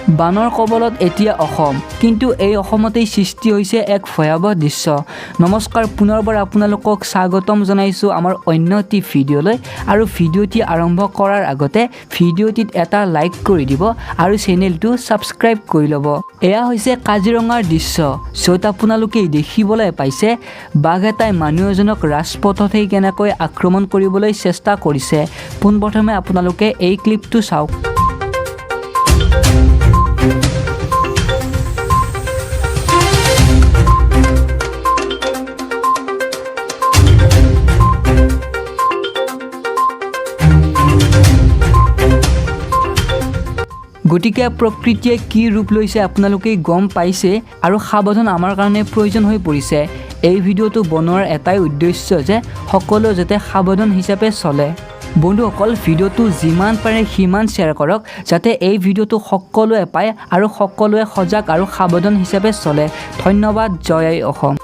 বানৰ কবলত এতিয়া অসম, কিন্তু এই অসমতেই সৃষ্টি হৈছে এক ভয়াৱহ দৃশ্য। নমস্কাৰ, পুনৰবাৰ আপোনালোকক স্বাগতম জনাইছোঁ আমাৰ অন্য এটি ভিডিঅ'লৈ। আৰু ভিডিঅ'টি আৰম্ভ কৰাৰ আগতে ভিডিঅ'টিত এটা লাইক কৰি দিব আৰু চেনেলটো ছাবস্ক্ৰাইব কৰি ল'ব। এয়া হৈছে কাজিৰঙাৰ দৃশ্য, য'ত আপোনালোকে দেখিবলৈ পাইছে বাঘ এটাই মানুহ এজনক ৰাজপথতেই কেনেকৈ আক্ৰমণ কৰিবলৈ চেষ্টা কৰিছে। পোনপ্ৰথমে আপোনালোকে এই ক্লিপটো চাওক। গতিকে প্ৰকৃতিয়ে কি ৰূপ লৈছে আপোনালোকে গম পাইছে, আৰু সাৱধান আমাৰ কাৰণে প্ৰয়োজন হৈ পৰিছে। এই ভিডিঅ'টো বনোৱাৰ এটাই উদ্দেশ্য যে সকলো যাতে সাৱধান হিচাপে চলে। বন্ধুসকল, ভিডিঅ'টো যিমান পাৰে সিমান শ্বেয়াৰ কৰক, যাতে এই ভিডিঅ'টো সকলোৱে পায় আৰু সকলোৱে সজাগ আৰু সাৱধান হিচাপে চলে। ধন্যবাদ। জয় অসম।